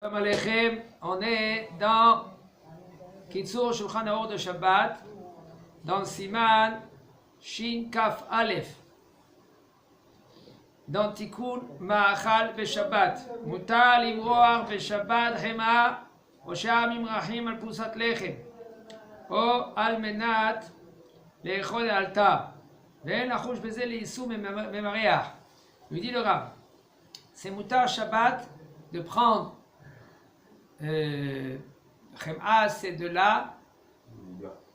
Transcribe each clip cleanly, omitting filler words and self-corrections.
Shalom Aleichem, on est dans Kitzur Shulchan Aruch de Shabbat, dans Siman Shin Kaf Aleph, dans Tikkun Ma'achal Beshabbat, Mutar Limroar Beshabbat Hema, או שהממרחים על פרוסת לחם, או על מנת לאכול לאלתר, ואין לחוש בזה לאיסור ממריח. Lui dit le Rav, c'est Mutar Shabbat de prendre Chem'a, c'est de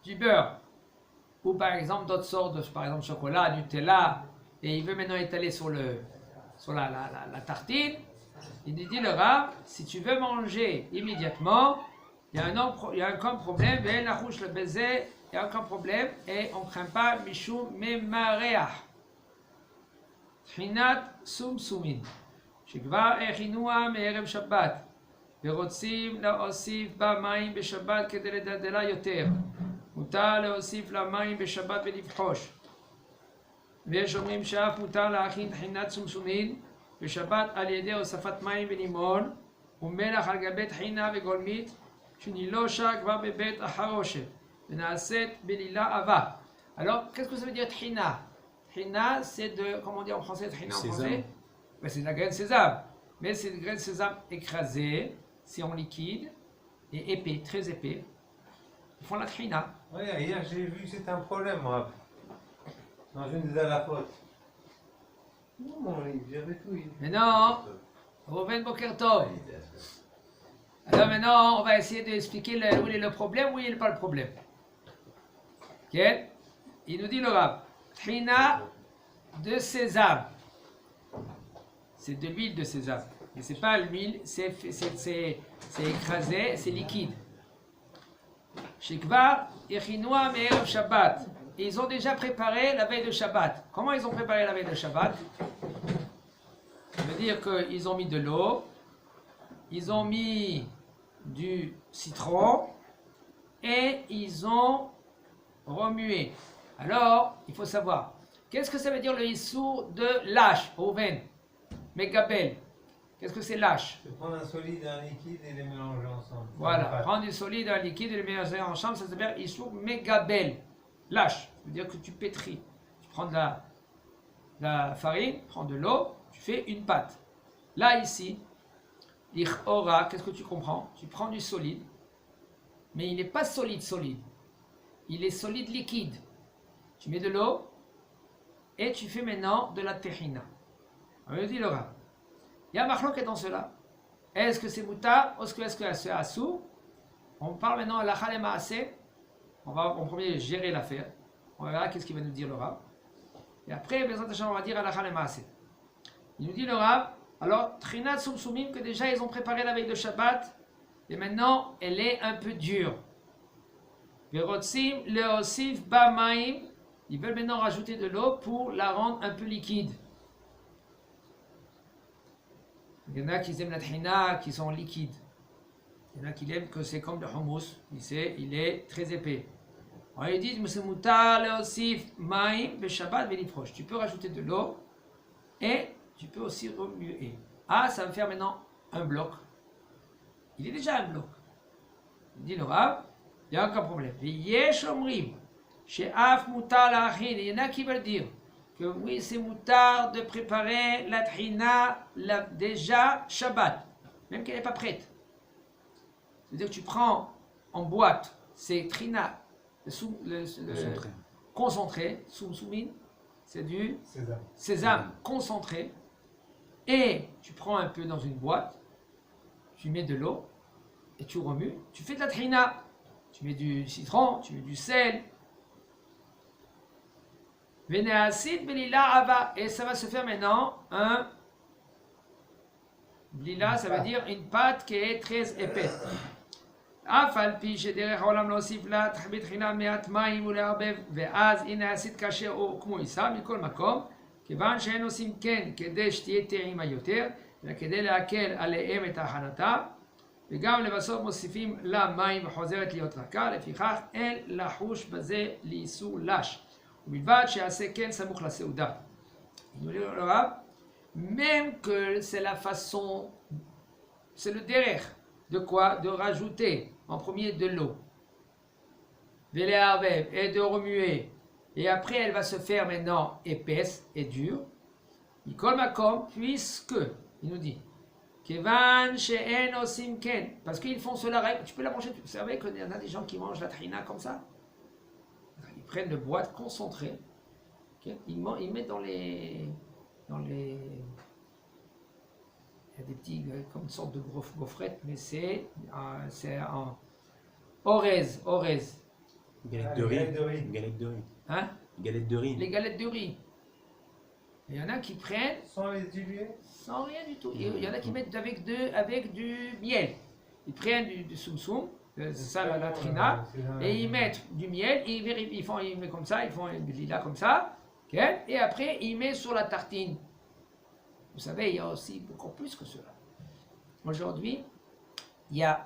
du beurre, ou par exemple d'autres sortes de, par exemple chocolat, Nutella, et il veut maintenant étaler sur la tartine. Il dit le Rav, si tu veux manger immédiatement, il y a aucun problème, il n'y a aucun problème, et on ne craint pas Mishum Memareach. Trinat Sum Sumin, שכבר הכינוה מערב שבת, ורוצים להוסיף בה מים בשבת כדי לדלדלה יותר. מותר להוסיף לה מים בשבת ולבחוש. ויש אומרים שאף מותר להכין טחינת סומסומין בשבת על ידי הוספת מים ולימון ומלח על גבי טחינה וגולמית שנילושה כבר בבית החרושת ונעשית בלילה עבה. Alors, qu'est-ce que ça veut dire trina? Trina, c'est de, comment on dit en français trina en français? Ben, c'est de la graine de sésame. Mais c'est de la graine de sésame écrasée, c'est en liquide et épais, très épais. Ils font la trina. Oui, hier j'ai vu que c'est un problème, moi. Dans une des alapotes. Non, mon livre, j'avais tout. Mais non, Rouven Boker Tov. Alors maintenant, on va essayer d'expliquer où est le problème, où il n'est pas le problème. Ok? Il nous dit le Rav, trina de sésame. C'est de l'huile de sésame. Mais ce n'est pas l'huile, c'est écrasé, c'est liquide. Shekvar Yechinoa Me'erev Shabbat. Ils ont déjà préparé la veille de Shabbat. Comment ils ont préparé la veille de Shabbat? Ça veut dire qu'ils ont mis de l'eau, ils ont mis du citron et ils ont remué. Alors, il faut savoir, qu'est-ce que ça veut dire le issour de lâche, Rouven, Megabel? Qu'est-ce que c'est lâche? C'est prendre un solide et un liquide et les mélanger ensemble. Voilà, prendre du solide, un liquide et les mélanger ensemble, ça s'appelle issour Megabel. Lâche, ça veut dire que tu pétris. Tu prends de la farine, prends de l'eau, tu fais une pâte. Là, ici, l'Ichora, qu'est-ce que tu comprends? Tu prends du solide, mais il n'est pas solide, il est solide liquide. Tu mets de l'eau et tu fais maintenant de la tehina. On me dit le Rav. Il y a marloquet dans cela. Est-ce que c'est moutar ou est-ce que c'est assou? On parle maintenant à la Chale Maaseh. On va en premier gérer l'affaire. On verra qu'est-ce qu'il va nous dire le Rav. Et après, on va dire à la Chale Maaseh. Il nous dit le Rav, alors, Trinat Sumsumim, que déjà ils ont préparé la veille de Shabbat, et maintenant elle est un peu dure. Verotzim leosif bamaim, ils veulent maintenant rajouter de l'eau pour la rendre un peu liquide. Il y en a qui aiment la trina, qui sont liquides. Il y en a qui aiment que c'est comme le hummus, il est très épais. Alors ils disent, c'est mutar leosif maim beshabbat velifrosh. Tu peux rajouter de l'eau et tu peux aussi remuer. Ah, ça va me faire maintenant un bloc. Il est déjà un bloc. Il dit le Rav, il n'y a aucun problème. Il y en a qui veulent dire que oui, c'est moutar de préparer la trina déjà Shabbat, même qu'elle n'est pas prête. C'est-à-dire que tu prends en boîte, c'est trina, le concentré, soumsoumine, c'est du sésame concentré, et tu prends un peu dans une boîte, tu mets de l'eau, et tu remues, tu fais de la trina, tu mets du citron, tu mets du sel, et ça va se faire maintenant un blila, ça veut dire une pâte qui est très épaisse. אף על פי שדרך העולם להוסיף לה בתחילה מעט מים ולערבב ואז היא נעשית קשה או כמו עיסה מכל מקום, כיוון שאין עושים כן כדי שתהיה טעימה יותר אלא כדי להקל עליהם את ההכנתה, וגם לבסוף מוסיפים לה מים וחוזרת להיות רכה, לפיכך אין לחוש בזה לאיסור לש, ובלבד שיעשה כן סמוך Même que c'est la façon c'est le derrière. De quoi? De rajouter en premier de l'eau. Et de remuer. Et après, elle va se faire maintenant épaisse et dure. Mikol Makom, puisque, il nous dit, Kevan she'en osim ken, parce qu'ils font cela, tu peux la manger. Vous savez qu'il y en a des gens qui mangent la trina comme ça. Ils prennent le boîte concentré, okay? Ils mettent dans les, il y a des petits, comme une sorte de gaufrettes, mais c'est en orez. Galette de riz. Galette de riz. Hein? Galette de riz. Les galettes de riz. Il y en a qui prennent Sans les diluer? sans rien du tout. Il y en a qui mettent avec du miel. Ils prennent du soum-soum, c'est ça la trina, et ils mettent du miel, ils mettent comme ça, ils font une lila comme ça, okay? Et après ils mettent sur la tartine. Vous savez, il y a aussi beaucoup plus que cela. Aujourd'hui,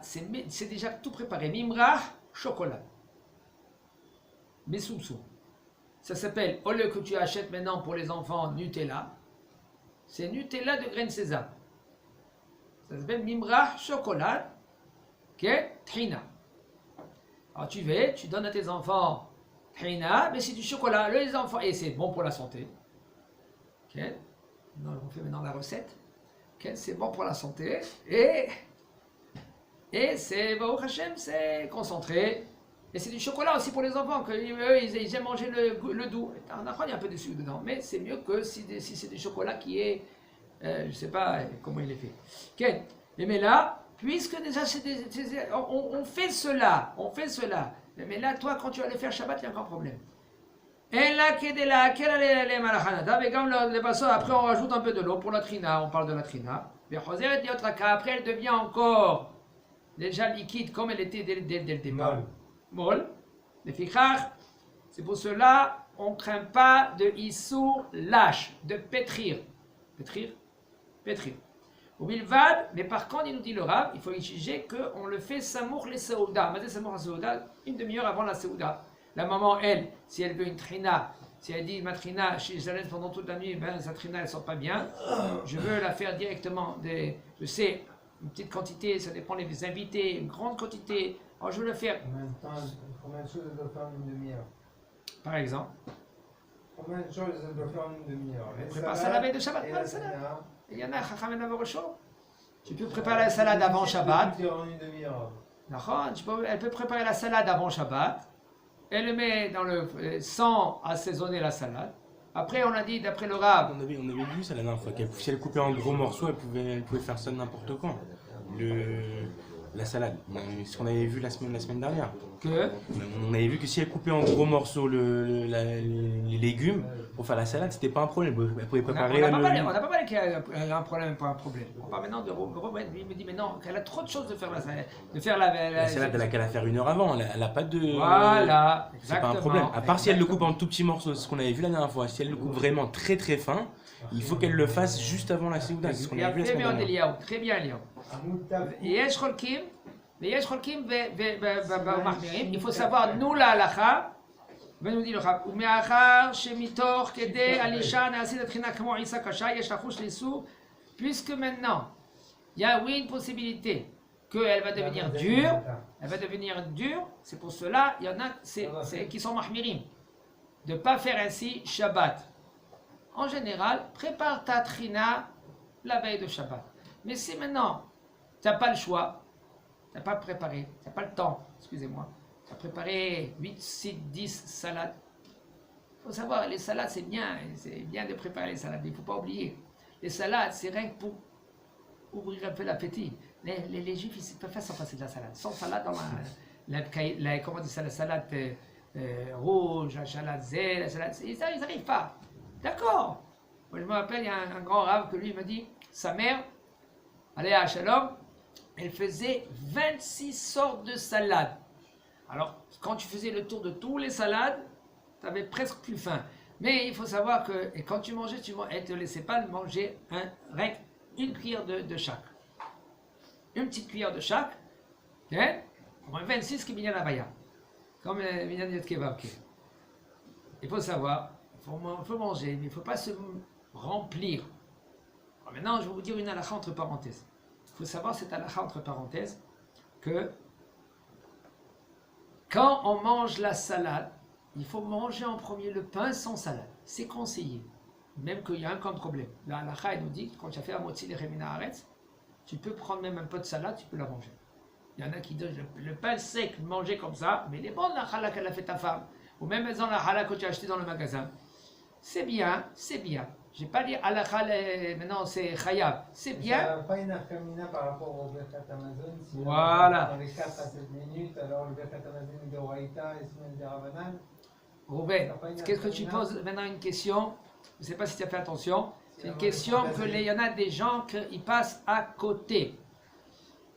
c'est déjà tout préparé. Mimrah, chocolat. Mais soum-soum. Ça s'appelle, au lieu que tu achètes maintenant pour les enfants Nutella, c'est Nutella de graines sésame. Ça s'appelle Mimrah chocolat, trina. Alors tu donnes à tes enfants trina, mais c'est du chocolat. Les enfants, et c'est bon pour la santé. On fait maintenant la recette. C'est bon pour la santé. Et c'est, Baruch Hashem, c'est concentré. Et c'est du chocolat aussi pour les enfants, eux, ils aiment manger le doux. Il y a un peu de sucre dedans, mais c'est mieux que si c'est du chocolat qui est, je ne sais pas comment il est fait. Okay. Mais là, puisque déjà on fait cela, mais là, toi, quand tu vas le faire Shabbat, il y a encore un problème. Et là, après on rajoute un peu de l'eau pour la trina, on parle de la trina. Après elle devient encore déjà liquide comme elle était dès le départ. Molle. C'est pour cela on ne craint pas de issour lâche, de pétrir. Pétrir. Au bilvad, mais par contre, il nous dit le Rav, il faut exiger qu'on le fait samour les saouda. Mais samour la saouda, une demi-heure avant la saouda. La maman, elle, si elle veut une trina, si elle dit ma trina, je la laisse pendant toute la nuit, ben sa trina elle sort pas bien. Je veux la faire directement, je sais, une petite quantité, ça dépend des invités, une grande quantité. Alors je veux le faire. Combien de choses elle doit faire en une demi-heure? Par exemple. Combien de choses elle doit faire en une demi-heure? Elle prépare ça la veille de Shabbat, pas la salade. Il y en a, Chacham et Navar chaud. Tu peux préparer la salade avant Shabbat. Elle peut préparer la salade avant Shabbat. Elle le met dans le sans assaisonner la salade. Après, on a dit, d'après le Rav. On avait vu ça la dernière fois, si elle coupait en gros morceaux, elle pouvait faire ça n'importe quand. La salade, ce qu'on avait vu la semaine dernière. On avait vu que si elle coupait en gros morceaux les légumes pour faire la salade, c'était pas un problème. Elle pouvait préparer. On n'a pas parlé qu'il y a un problème, pas un problème. On parle maintenant de Robin. Il me dit mais non, qu'elle a trop de choses de faire la salade. La salade, elle a qu'à la faire une heure avant. Elle a pas de. Voilà, exactement. C'est pas un problème. À part si elle le coupe en tout petits morceaux, c'est ce qu'on avait vu la dernière fois. Si elle le coupe vraiment très très fin, il faut qu'elle le fasse juste avant la séouda. C'est ce qu'on avait vu la semaine dernière. Très bien, Léon. Il faut savoir, nous la halacha, nous dit le Rav, puisque maintenant, il y a oui une possibilité qu'elle va devenir dure, c'est pour cela, il y en a qui sont mahmirim, de ne pas faire ainsi Shabbat. En général, prépare ta trina la veille de Shabbat. Mais si maintenant, tu n'as pas le choix, tu n'as pas préparé, tu n'as pas le temps, excusez-moi, tu as préparé 8, 6, 10 salades. Il faut savoir, les salades, c'est bien de préparer les salades, il ne faut pas oublier. Les salades, c'est rien que pour ouvrir un peu l'appétit. Les juifs, ils ne peuvent pas s'en passer de la salade. Sans salade, dans comment on dit ça, la salade rouge, la salade zé, la salade... Ils n'arrivent pas. D'accord. Moi, je me rappelle, il y a un grand rave que lui m'a dit, sa mère, Aléa Shalom, elle faisait 26 sortes de salades. Alors, quand tu faisais le tour de toutes les salades, tu avais presque plus faim. Mais il faut savoir que et quand tu mangeais, elle ne te laissait pas manger une cuillère de chaque. Une petite cuillère de chaque. Au moins 26 qui viennent à la baya. Comme Minyan Yot Kebab. Il faut savoir, il faut manger, mais il ne faut pas se remplir. Alors maintenant, je vais vous dire une halakha entre parenthèses. faut savoir cette halakha entre parenthèses que quand on mange la salade, il faut manger en premier le pain sans salade. C'est conseillé. Même qu'il y a un grand problème. La halakha, elle nous dit que quand tu as fait la motzi leremina haaretz, tu peux prendre même un peu de salade, tu peux la manger. Il y en a qui disent le pain sec, manger comme ça, mais il est bon la halakha qu'elle a fait ta femme. Ou même dans la halakha que tu as acheté dans le magasin. C'est bien, c'est bien. Je n'ai pas dit halakha, maintenant c'est khayab. C'est bien. Ça n'a pas une afkamina par rapport au Birkat Amazon. Si Voilà. dans les 4 à 7 minutes, alors le Birkat Amazon est de Oraïta et sinon de Ravanan. Rouben, qu'est-ce que tu poses maintenant une question? Je ne sais pas si tu as fait attention. C'est une question que il y en a des gens qui passent à côté.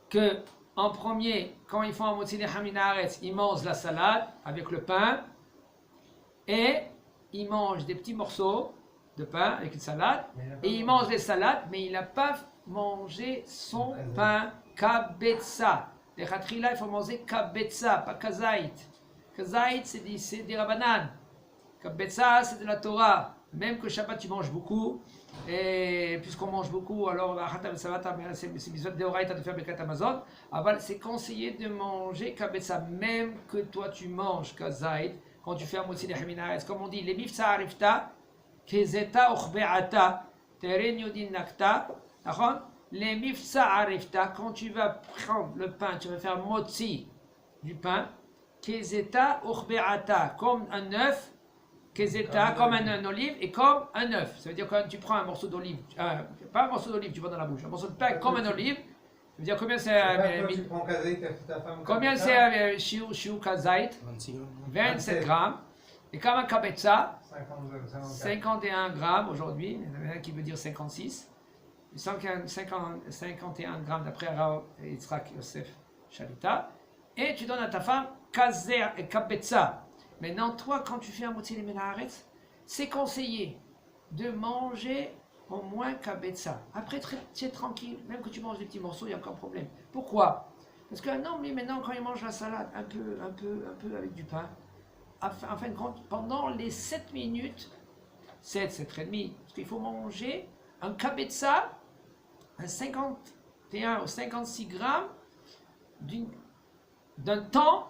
Que en premier, quand ils font un motzi leremina haaretz, ils mangent la salade avec le pain et ils mangent des petits morceaux de pain avec une salade et il mange les salades, mais il n'a pas mangé son pain kabetza. Les khatrila, il faut manger kabetza, pas kazait. Kazait, c'est des rabanan. Kabetza, c'est de la Torah. Même que Shabbat, tu manges beaucoup, et puisqu'on mange beaucoup, alors c'est besoin de Oraïta de faire Birkat Amazon. C'est conseillé de manger kabetza, même que toi tu manges kazait. Quand tu fais un motzi leremina haaretz, comme on dit, les mifsa arifta, kezeta uchbeata, teren yodin nakta, les mifsa arifta, quand tu vas prendre le pain, tu vas faire motzi du pain, kezeta uchbeata, comme un œuf, kezeta, comme un olive, et comme un œuf. Ça veut dire que quand tu prends un morceau d'olive, pas un morceau d'olive, tu vas dans la bouche, un morceau de pain comme un olive, ça veut dire combien c'est. Tu prends Kazaït, ta femme. Combien c'est shiur kazait? 26 grammes. 27 grammes. Et comme un kabetza, 52, 51 grammes aujourd'hui, il y en a un qui veut dire 56. 51 grammes d'après Rav Yitzhak Yosef Shalita. Et tu donnes à ta femme kazer et kabetza. Maintenant, toi, quand tu fais un motzi leremina haaretz, c'est conseillé de manger au moins kabetza. Après, tu es tranquille, même que tu manges des petits morceaux, il n'y a aucun problème. Pourquoi? Parce qu'un homme, lui, maintenant, quand il mange la salade, un peu avec du pain, en fin de compte, pendant les 7 minutes, 7h30, parce qu'il faut manger un kabetza, un 51 ou 56 grammes, d'un temps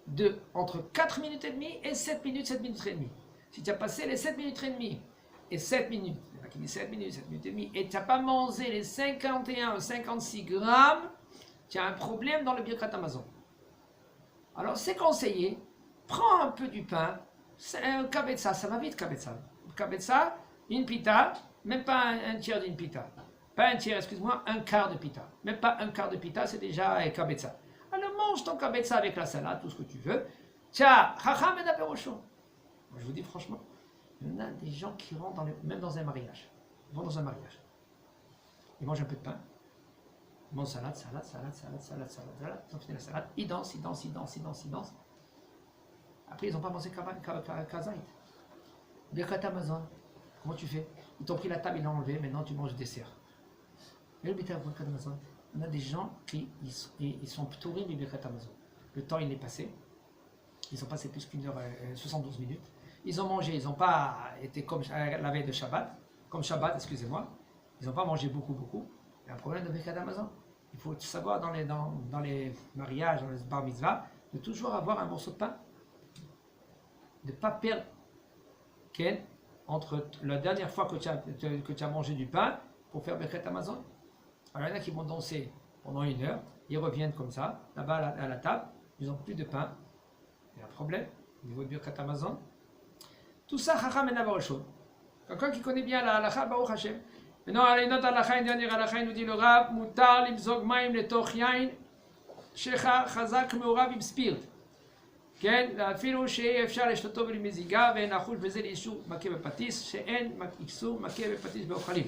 de entre 4 minutes et demie et 7 minutes et demie. Si tu as passé les 7 minutes et demie et 7 minutes, il y en a qui disent 7 minutes et demie, et tu n'as pas mangé les 51 ou 56 grammes, tu as un problème dans le Birkat Amazon. Alors c'est conseillé, prends un peu du pain, un kabetza, ça va vite kabetza. Kabetza, une pita, même pas un tiers d'une pita. Pas un tiers, excuse-moi, un quart de pita. Même pas un quart de pita, c'est déjà kabetza. Alors mange ton kabetza avec la salade, tout ce que tu veux. Tiens, chacham et aperosho. Moi je vous dis franchement, il y en a des gens qui rentrent même dans un mariage. Ils vont dans un mariage. Ils mangent un peu de pain. Ils mangent salade. Ils ont fini la salade. Ils dansent. Après, ils n'ont pas mangé kazaït. Birkat Amazon. Comment tu fais? Ils t'ont pris la table, ils l'ont enlevé, maintenant tu manges le dessert. Et le Birkat Amazon, on a des gens qui ils sont ptourés du Birkat Amazon. Le temps il est passé. Ils ont passé plus qu'une heure, 72 minutes. Ils ont mangé, ils n'ont pas été comme la veille de Shabbat, excusez-moi. Ils n'ont pas mangé beaucoup. Il y a un problème de Birkat Amazon. Il faut savoir dans les mariages, dans les bar mitzvah, de toujours avoir un morceau de pain. De ne pas perdre entre la dernière fois que tu as mangé du pain pour faire Birkat Amazon. Alors il y en a qui vont danser pendant une heure, ils reviennent comme ça, là-bas à la table, ils n'ont plus de pain. Il y a un problème au niveau de Birkat Amazon. Tout ça, Chacham et Navarosho. Quelqu'un qui connaît bien la halakha, Baruch Hashem. Maintenant, à une autre halakha, une dernière halakha, il nous dit le Rav, Mutar limzog maim letoch yain, shecha chazak meurav im spirt. כן, אפילו שאפשר לשתותו בלי מזיגה ואין החוש בזה לאיסור מכה בפטיש, שאין איסור מכה בפטיש באוכלים.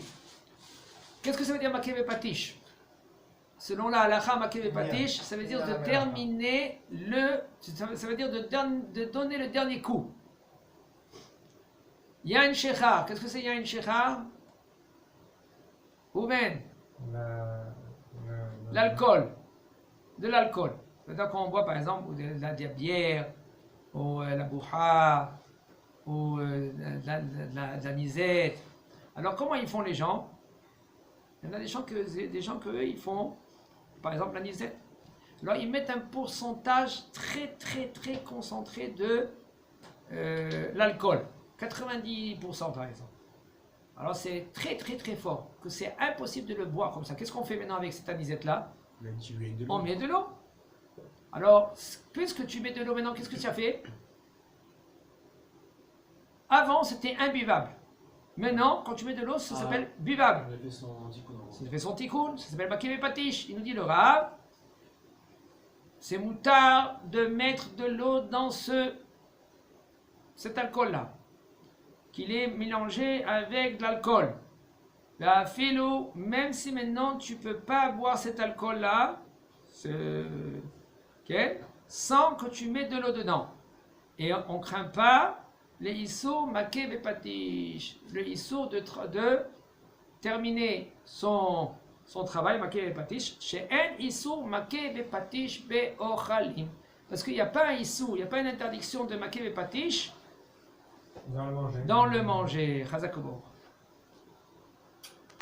Qu'est-ce que ça veut dire maka בפטיש? Selon la halakha, maka בפטיש, ça veut dire de terminer ça veut dire de donner le dernier coup. Yain shechar, qu'est-ce que c'est yain shechar? Ouben, l'alcool, de l'alcool. C'est-à-dire quand on boit par exemple de la bière, ou la bouha, ou la nisette. Alors comment ils font les gens? Il y en a des gens que eux, ils font, par exemple, l'anisette. Alors, ils mettent un pourcentage très, très, très concentré de l'alcool. 90% par exemple. Alors, c'est très, très, très fort. Que c'est impossible de le boire comme ça. Qu'est-ce qu'on fait maintenant avec cette anisette-là? On met de l'eau. Alors, puisque tu mets de l'eau maintenant, qu'est-ce que tu as fait? Avant, c'était imbuvable. Maintenant, quand tu mets de l'eau, ça s'appelle buvable. Ça fait son tikkun, ça s'appelle makev patish. Il nous dit le Rav, c'est moutard de mettre de l'eau dans cet alcool-là, qu'il est mélangé avec de l'alcool. La philo, même si maintenant tu ne peux pas boire cet alcool-là, sans que tu mettes de l'eau dedans. Et on ne craint pas les issour makev et patish, le issour de terminer son travail, makev et patish, chez un issour makev et patish be'ochalim. Parce qu'il n'y a pas un issour, il n'y a pas une interdiction de makev et patish dans le manger. Chazak Obo.